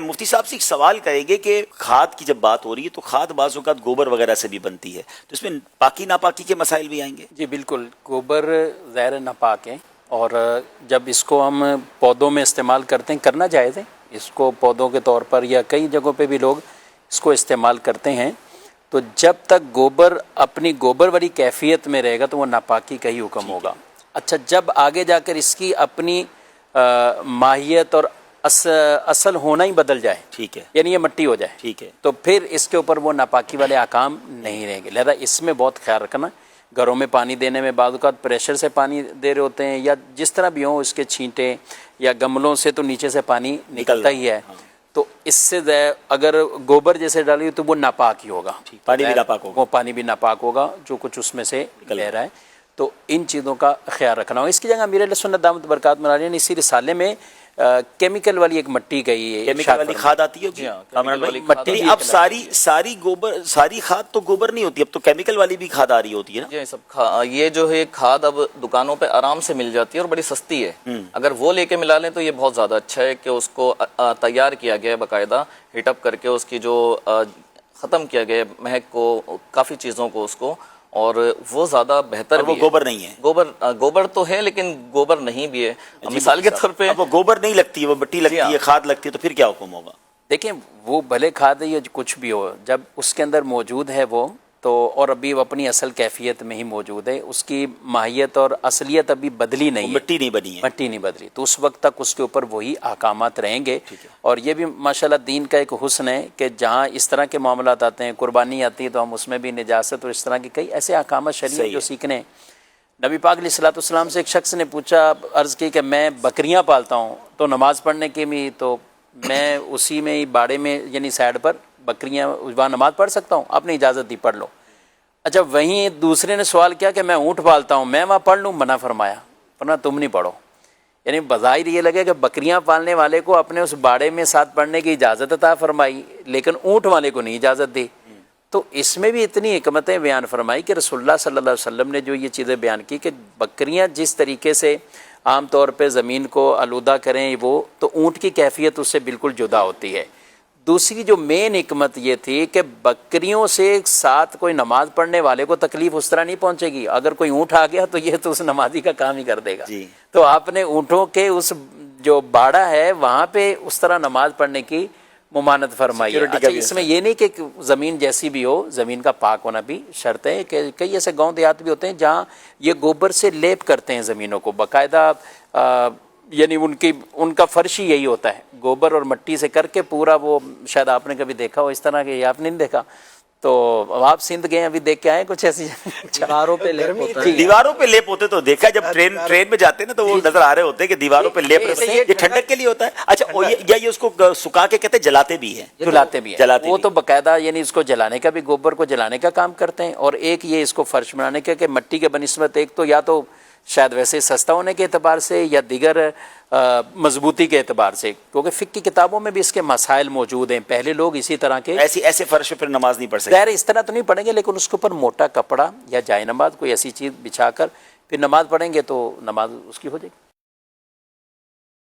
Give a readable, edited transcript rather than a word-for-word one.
مفتی صاحب سے ایک سوال کریں گے کہ کھاد کی جب بات ہو رہی ہے تو کھاد بعض اوقات گوبر وغیرہ سے بھی بنتی ہے، تو اس میں پاکی ناپاکی کے مسائل بھی آئیں گے؟ جی بالکل، گوبر ظاہر ناپاک ہے، اور جب اس کو ہم پودوں میں استعمال کرتے ہیں، کرنا جائز ہے، اس کو پودوں کے طور پر یا کئی جگہوں پہ بھی لوگ اس کو استعمال کرتے ہیں، تو جب تک گوبر اپنی گوبر والی کیفیت میں رہے گا تو وہ ناپاکی کا ہی حکم ہوگا۔ اچھا، جب آگے جا کر اس کی اپنی ماہیت اور اصل ہونا ہی بدل جائے، ٹھیک ہے، یعنی یہ مٹی ہو جائے، ٹھیک ہے، تو پھر اس کے اوپر وہ ناپاکی والے احکام نہیں رہیں گے۔ لہذا اس میں بہت خیال رکھنا، گھروں میں پانی دینے میں بعض اوقات پریشر سے پانی دے رہے ہوتے ہیں، یا جس طرح بھی ہوں، اس کے چھینٹیں یا گملوں سے تو نیچے سے پانی نکلتا ہی ہے، تو اس سے اگر گوبر جیسے ڈالی تو وہ ناپاک ہی ہوگا، پانی بھی ناپاک ہوگا، وہ پانی بھی ناپاک ہوگا جو کچھ اس میں سے بہ رہا ہے۔ تو ان چیزوں کا خیال رکھنا ہو۔ اس کی جگہ امیر علیہ سنت دامت برکات مناریہ نے اسی رسالے میں کیمیکل والی ایک مٹی گئی ہے، کیمیکل والی کھاد آتی ہے جی، مٹی اب ساری گوبر، ساری کھاد تو گوبر نہیں ہوتی، اب تو کیمیکل والی بھی کھاد آ رہی ہوتی ہے نا؟ جی سب یہ جو ہے کھاد اب دکانوں پہ آرام سے مل جاتی ہے اور بڑی سستی ہے، اگر وہ لے کے ملا لیں تو یہ بہت زیادہ اچھا ہے کہ اس کو تیار کیا گیا ہے، باقاعدہ ہیٹ اپ کر کے اس کی جو ختم کیا گیا ہے مہک کو، کافی چیزوں کو، اس کو، اور وہ زیادہ بہتر بھی ہے۔ وہ گوبر نہیں ہے، گوبر تو ہے لیکن گوبر نہیں بھی ہے۔ مثال کے طور پہ وہ گوبر نہیں لگتی ہے، وہ مٹی لگتی ہے، کھاد لگتی ہے، تو پھر کیا حکم ہوگا؟ دیکھیں، وہ بھلے کھاد ہے یا کچھ بھی ہو، جب اس کے اندر موجود ہے وہ تو، اور ابھی وہ اپنی اصل کیفیت میں ہی موجود ہے، اس کی ماہیت اور اصلیت ابھی بدلی نہیں ہے، مٹی نہیں بنی ہے، مٹی نہیں بدلی، تو اس وقت تک اس کے اوپر وہی احکامات رہیں گے۔ اور یہ بھی ماشاءاللہ دین کا ایک حسن ہے کہ جہاں اس طرح کے معاملات آتے ہیں، قربانی آتی ہے، تو ہم اس میں بھی نجاست اور اس طرح کی کئی ایسے احکامات شریعت جو سیکھنے ہیں۔ نبی پاک علیہ الصلوۃ والسلام سے ایک شخص نے پوچھا، عرض کی کہ میں بکریاں پالتا ہوں، تو نماز پڑھنے کے بھی تو میں اسی میں باڑے میں یعنی سائڈ پر بکریاں وہاں نماز پڑھ سکتا ہوں؟ آپ نے اجازت دی، پڑھ لو۔ اچھا، وہیں دوسرے نے سوال کیا کہ میں اونٹ پالتا ہوں، میں وہاں پڑھ لوں؟ منع فرمایا، ورنہ تم نہیں پڑھو۔ یعنی بظاہر یہ لگے کہ بکریاں پالنے والے کو اپنے اس باڑے میں ساتھ پڑھنے کی اجازت عطا فرمائی، لیکن اونٹ والے کو نہیں اجازت دی۔ تو اس میں بھی اتنی حکمتیں بیان فرمائی کہ رسول اللہ صلی اللہ علیہ وسلم نے جو یہ چیزیں بیان کی کہ بکریاں جس طریقے سے عام طور پہ زمین کو آلودہ کریں، وہ تو اونٹ کی کیفیت اس سے بالکل جدا ہوتی ہے۔ دوسری جو مین حکمت یہ تھی کہ بکریوں سے ساتھ کوئی نماز پڑھنے والے کو تکلیف اس طرح نہیں پہنچے گی، اگر کوئی اونٹ آ گیا تو یہ تو اس نمازی کا کام ہی کر دے گا۔ تو آپ نے اونٹوں کے اس جو باڑا ہے وہاں پہ اس طرح نماز پڑھنے کی ممانعت فرمائی ہے۔ اچھا، اس میں یہ نہیں کہ زمین جیسی بھی ہو، زمین کا پاک ہونا بھی شرط ہے، کہ کئی ایسے گاؤں دیہات بھی ہوتے ہیں جہاں یہ گوبر سے لیپ کرتے ہیں زمینوں کو باقاعدہ، یعنی ان کا فرش ہی یہی ہوتا ہے، گوبر اور مٹی سے کر کے پورا، وہ شاید آپ نے کبھی دیکھا ہو اس طرح کے، آپ نے نہیں دیکھا تو آپ سندھ گئے ابھی دیکھ کے آئے کچھ ایسی دیواروں پہ لیپ ہوتا ہے، دیواروں پہ لیپ ہوتے تو دیکھا، جب ٹرین میں جاتے ہیں نا تو وہ نظر آ رہے ہوتے ہیں کہ دیواروں پہ لیپ، یہ ٹھنڈک کے لیے ہوتا ہے۔ اچھا، یا یہ اس کو سکھا کے کہتے ہیں جلاتے بھی ہیں؟ جلاتے بھی ہیں، وہ تو باقاعدہ یعنی اس کو جلانے کا بھی، گوبر کو جلانے کا کام کرتے ہیں، اور ایک یہ اس کو فرش بنانے کا کہ مٹی کے بنسبت ایک تو یا تو شاید ویسے سستا ہونے کے اعتبار سے یا دیگر مضبوطی کے اعتبار سے، کیونکہ فقہ کی کتابوں میں بھی اس کے مسائل موجود ہیں، پہلے لوگ اسی طرح کے ایسے فرش پہ نماز نہیں پڑھ سکتے، ظاہر اس طرح تو نہیں پڑھیں گے، لیکن اس کے اوپر موٹا کپڑا یا جائے نماز کوئی ایسی چیز بچھا کر پھر نماز پڑھیں گے تو نماز اس کی ہو جائے گی۔